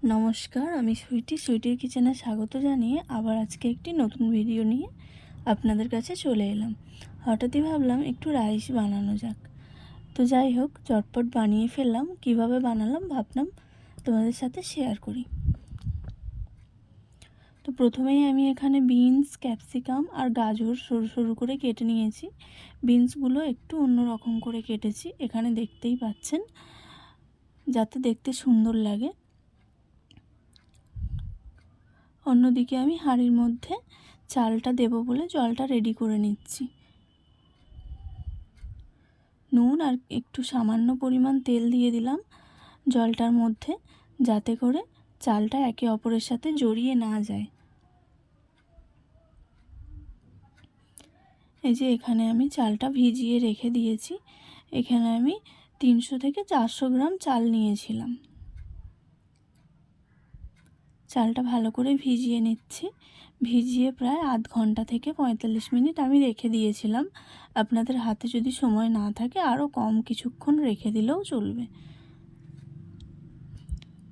নমস্কার, আমি সুইটির কিচেনে স্বাগত জানিয়ে আবার আজকে একটি নতুন ভিডিও নিয়ে আপনাদের কাছে চলে এলাম। হঠাৎই ভাবলাম একটু রাইস বানানো যাক। তো যাই হোক, চটপট বানিয়ে ফেললাম। কিভাবে বানালাম ভাবলাম তোমাদের সাথে শেয়ার করি। তো প্রথমেই আমি এখানে বিনস, ক্যাপসিকাম আর গাজর সরু সরু করে কেটে নিয়েছি। বিনসগুলো একটু অন্যরকম করে কেটেছি, এখানে দেখতেই পাচ্ছেন, যাতে দেখতে সুন্দর লাগে। অন্যদিকে আমি হাঁড়ির মধ্যে চালটা দেব বলে জলটা রেডি করে নিচ্ছি। নুন আর একটু সামান্য পরিমাণ তেল দিয়ে দিলাম জলটার মধ্যে, যাতে করে চালটা একে অপরের সাথে জড়িয়ে না যায়। এই যে এখানে আমি চালটা ভিজিয়ে রেখে দিয়েছি। এখানে আমি 300 থেকে 400 গ্রাম চাল নিয়েছিলাম। চালটা ভালো করে ভিজিয়ে নিচ্ছি। ভিজিয়ে প্রায় আধ ঘন্টা থেকে 45 মিনিট আমি রেখে দিয়েছিলাম। আপনাদের হাতে যদি সময় না থাকে আরও কম কিছুক্ষণ রেখে দিলেও চলবে।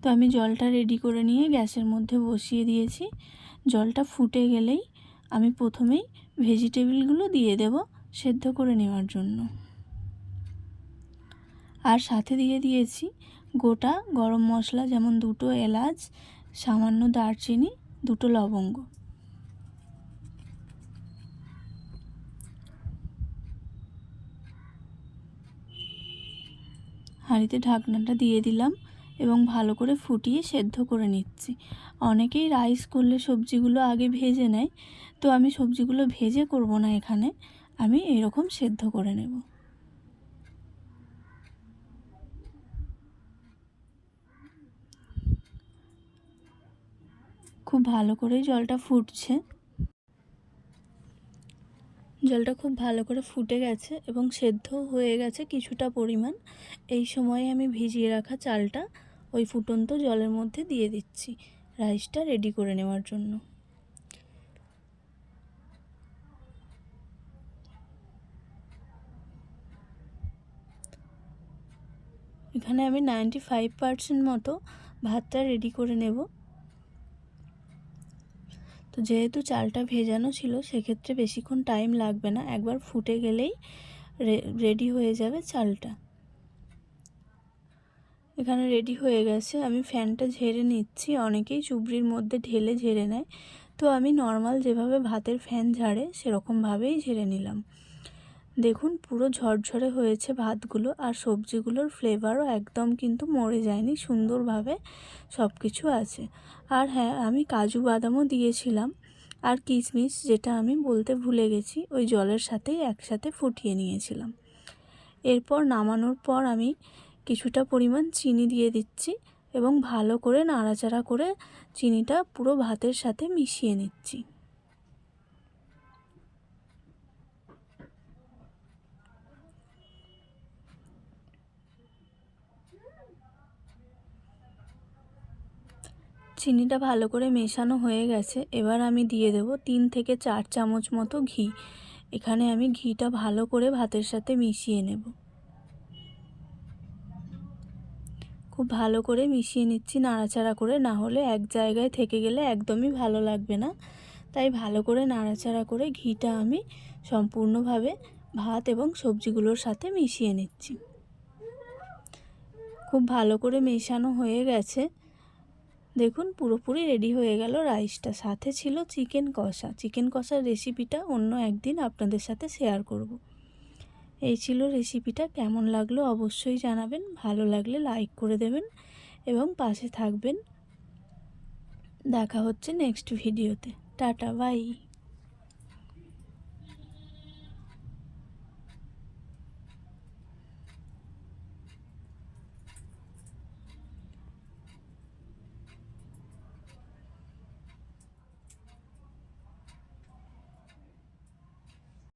তো আমি জলটা রেডি করে নিয়ে গ্যাসের মধ্যে বসিয়ে দিয়েছি। জলটা ফুটে গেলেই আমি প্রথমেই ভেজিটেবলগুলো দিয়ে দেব সেদ্ধ করে নেওয়ার জন্য। আর সাথে দিয়ে দিয়েছি গোটা গরম মশলা, যেমন 2টো এলাচ, সামান্য দারচিনি, 2টো লবঙ্গ। হাঁড়িতে ঢাকনাটা দিয়ে দিলাম এবং ভালো করে ফুটিয়ে সেদ্ধ করে নিচ্ছি। অনেকেই রাইস করলে সবজিগুলো আগে ভেজে নেয়, তো আমি সবজিগুলো ভেজে করব না, এখানে আমি এরকম সেদ্ধ করে নেব। খুব ভালো করে জলটা ফুটছে। জলটা খুব ভালো করে ফুটে গেছে এবং সেদ্ধ হয়ে গেছে কিছুটা পরিমাণ। এই সময়ে আমি ভিজিয়ে রাখা চালটা ওই ফুটন্ত জলের মধ্যে দিয়ে দিচ্ছি রাইসটা রেডি করে নেওয়ার জন্য। এখানে আমি 95% মতো ভাতটা রেডি করে নেব। তো যেহেতু চালটা ভেজানো ছিল, সেক্ষেত্রে বেশিক্ষণ টাইম লাগবে না, একবার ফুটে গেলেই রেডি হয়ে যাবে চালটা। এখানে রেডি হয়ে গেছে। আমি ফ্যানটা ঝেড়ে নিচ্ছি। অনেকেই চুবড়ির মধ্যে ঢেলে ঝেড়ে নেয়, তো আমি নর্মাল যেভাবে ভাতের ফ্যান ঝাড়ে সেরকমভাবেই ঝেড়ে নিলাম। দেখুন পুরো ঝরঝরে হয়েছে ভাতগুলো, আর সবজিগুলোর ফ্লেভারও একদম কিন্তু মরে যায়নি, সুন্দরভাবে সব কিছু আছে। আর হ্যাঁ, আমি কাজু বাদামও দিয়েছিলাম আর কিশমিশ, যেটা আমি বলতে ভুলে গেছি, ওই জলের সাথেই একসাথে ফুটিয়ে নিয়েছিলাম। এরপর নামানোর পর আমি কিছুটা পরিমাণ চিনি দিয়ে দিচ্ছি এবং ভালো করে নাড়াচাড়া করে চিনিটা পুরো ভাতের সাথে মিশিয়ে নিচ্ছি। চিনিটা ভালো করে মেশানো হয়ে গেছে। এবার আমি দিয়ে দেব 3 থেকে 4 চামচ মতো ঘি। এখানে আমি ঘিটা ভালো করে ভাতের সাথে মিশিয়ে নেব। খুব ভালো করে মিশিয়ে নিচ্ছি নাড়াচাড়া করে, না হলে এক জায়গায় থেকে গেলে একদমই ভালো লাগবে না। তাই ভালো করে নাড়াচাড়া করে ঘিটা আমি সম্পূর্ণভাবে ভাত এবং সবজিগুলোর সাথে মিশিয়ে নিচ্ছি। খুব ভালো করে মেশানো হয়ে গেছে। দেখুন পুরোপুরি রেডি হয়ে গেল রাইসটা। সাথে ছিল চিকেন কষা। চিকেন কষার রেসিপিটা অন্য একদিন আপনাদের সাথে শেয়ার করব। এই ছিল রেসিপিটা। কেমন লাগলো অবশ্যই জানাবেন। ভালো লাগলে লাইক করে দেবেন এবং পাশে থাকবেন। দেখা হচ্ছে নেক্সট ভিডিওতে। Tata, by.